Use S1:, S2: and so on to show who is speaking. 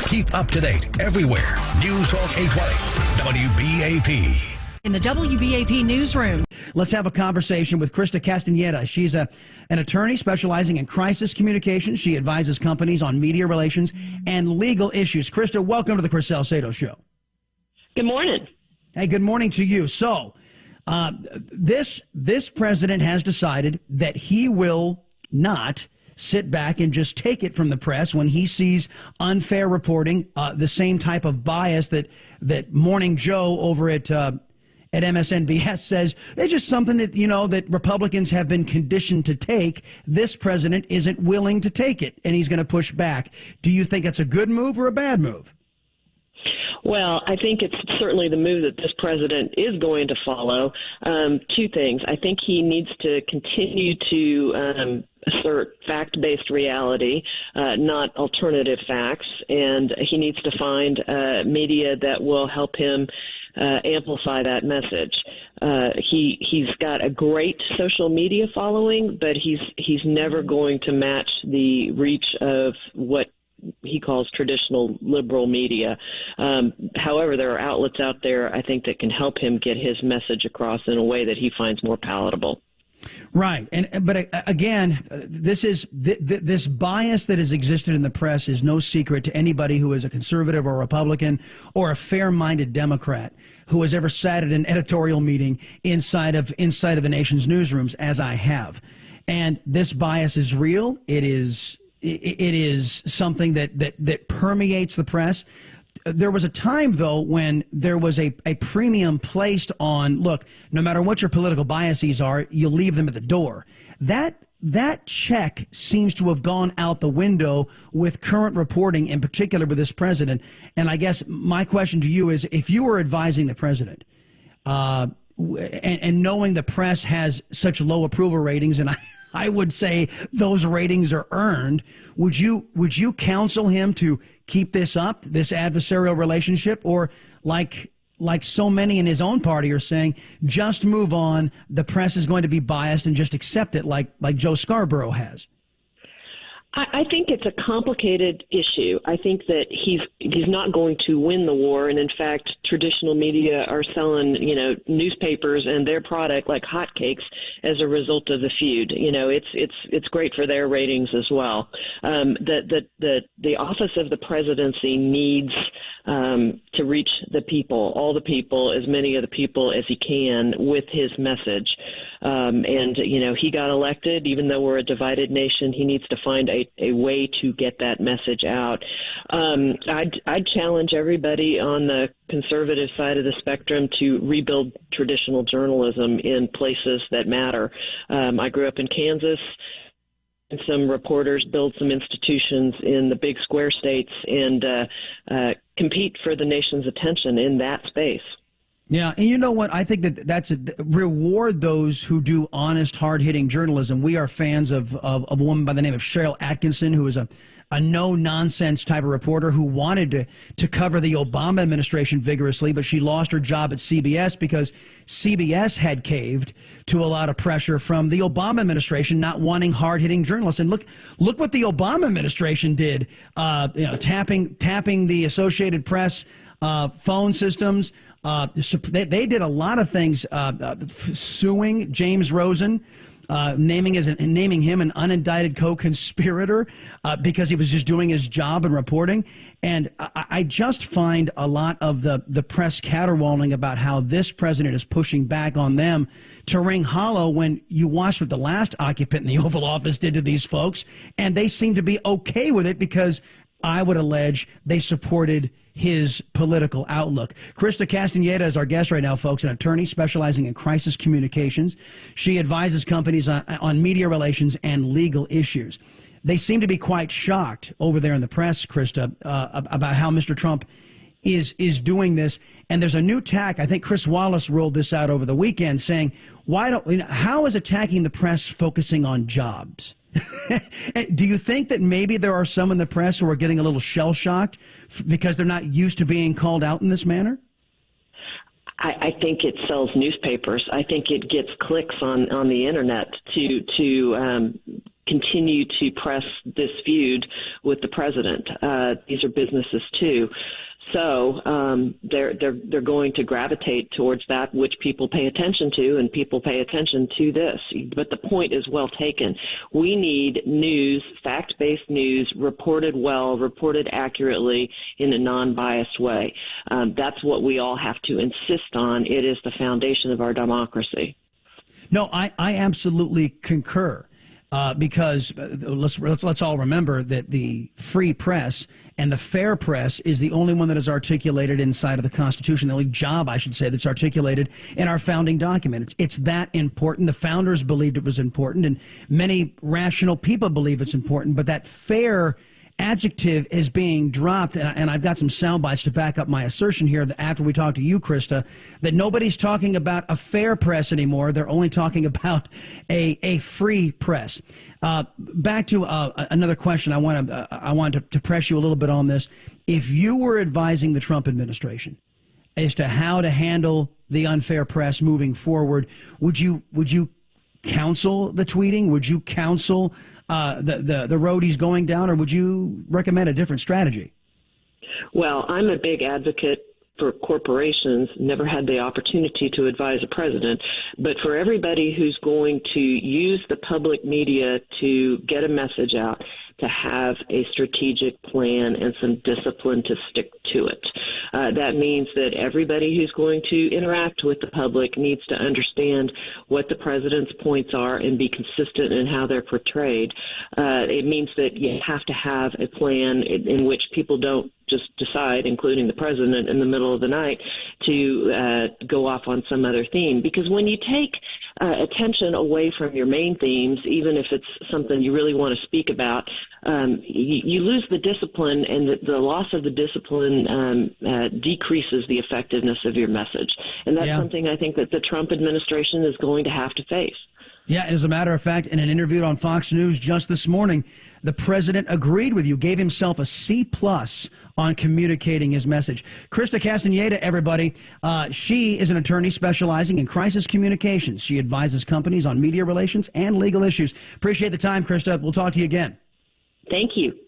S1: Keep up to date everywhere. News Talk 820 WBAP.
S2: In the WBAP newsroom.
S3: Let's have a conversation with Chrysta Castañeda. She's an attorney specializing in crisis communications. She advises companies on media relations and legal issues. Chrysta, welcome to the Chris Salcedo Show.
S4: Good morning.
S3: Hey, good morning to you. So, this president has decided that he will not sit back and just take it from the press when he sees unfair reporting, the same type of bias that Morning Joe over at MSNBS says it's just something that, that Republicans have been conditioned to take. This president isn't willing to take it, and he's going to push back. Do you think it's a good move or a bad move?
S4: Well, I think it's certainly the move that this president is going to follow. Two things. I think he needs to continue to assert fact-based reality, not alternative facts, and he needs to find media that will help him amplify that message. He's got a great social media following, but he's never going to match the reach of what he calls traditional liberal media. However, there are outlets out there, I think, that can help him get his message across in a way that he finds more palatable.
S3: Right. But again, this bias that has existed in the press is no secret to anybody who is a conservative or Republican or a fair-minded Democrat who has ever sat at an editorial meeting inside of the nation's newsrooms, as I have. And this bias is real. It is something that permeates the press. There was a time, though, when there was a premium placed on, look, no matter what your political biases are, you leave them at the door. That check seems to have gone out the window with current reporting, in particular with this president. And I guess my question to you is, if you were advising the president, and knowing the press has such low approval ratings, and I would say those ratings are earned, would you counsel him to keep this up, this adversarial relationship, or like so many in his own party are saying, just move on, the press is going to be biased and just accept it like Joe Scarborough has?
S4: I think it's a complicated issue. I think that he's not going to win the war, and in fact, traditional media are selling, newspapers and their product like hotcakes as a result of the feud. It's great for their ratings as well. The office of the presidency needs to reach the people, all the people, as many of the people as he can, with his message. He got elected. Even though we're a divided nation, he needs to find a way to get that message out. I'd challenge everybody on the conservative side of the spectrum to rebuild traditional journalism in places that matter. I grew up in Kansas. And some reporters build some institutions in the big square states and compete for the nation's attention in that space.
S3: Yeah, and you know what? I think that's reward those who do honest, hard-hitting journalism. We are fans of a woman by the name of Cheryl Atkinson, who is a no-nonsense type of reporter who wanted to cover the Obama administration vigorously, but she lost her job at CBS because CBS had caved to a lot of pressure from the Obama administration not wanting hard-hitting journalists. And look what the Obama administration did, tapping the Associated Press phone systems. They did a lot of things, suing James Rosen, naming him an unindicted co-conspirator because he was just doing his job and reporting. And I just find a lot of the press caterwauling about how this president is pushing back on them to ring hollow when you watch what the last occupant in the Oval Office did to these folks, and they seem to be okay with it because I would allege they supported his political outlook. Chrysta Castañeda is our guest right now, folks, an attorney specializing in crisis communications. She advises companies on media relations and legal issues. They seem to be quite shocked over there in the press, Chrysta, about how Mr. Trump is doing this. And there's a new tack. I think Chris Wallace rolled this out over the weekend, saying, how is attacking the press focusing on jobs? Do you think that maybe there are some in the press who are getting a little shell-shocked because they're not used to being called out in this manner?
S4: I think it sells newspapers. I think it gets clicks on the internet to continue to press this feud with the president. These are businesses too. So they're going to gravitate towards that which people pay attention to, and people pay attention to this. But the point is well taken. We need news, fact-based news, reported well, reported accurately in a non-biased way. That's what we all have to insist on. It is the foundation of our democracy.
S3: No, I absolutely concur. Because let's all remember that the free press and the fair press is the only one that is articulated inside of the Constitution, the only job, I should say, that's articulated in our founding document. It's that important. The founders believed it was important, and many rational people believe it's important, but that fair adjective is being dropped, and I've got some sound bites to back up my assertion here that after we talk to you, Chrysta, that nobody's talking about a fair press anymore. They're only talking about a free press. Back to another question. I want to press you a little bit on this. If you were advising the Trump administration as to how to handle the unfair press moving forward, would you counsel the tweeting? Would you counsel the road he's going down, or would you recommend a different strategy?
S4: Well, I'm a big advocate for corporations. Never had the opportunity to advise a president, but for everybody who's going to use the public media to get a message out, to have a strategic plan and some discipline to stick to it. That means that everybody who's going to interact with the public needs to understand what the president's points are and be consistent in how they're portrayed. It means that you have to have a plan in which people don't just decide, including the president, in the middle of the night to go off on some other theme. Because when you take attention away from your main themes, even if it's something you really want to speak about, you lose the discipline, and the loss of the discipline decreases the effectiveness of your message. And that's something I think that the Trump administration is going to have to face.
S3: Yeah, as a matter of fact, in an interview on Fox News just this morning, the president agreed with you, gave himself a C+ on communicating his message. Chrysta Castañeda, everybody, she is an attorney specializing in crisis communications. She advises companies on media relations and legal issues. Appreciate the time, Chrysta. We'll talk to you again.
S4: Thank you.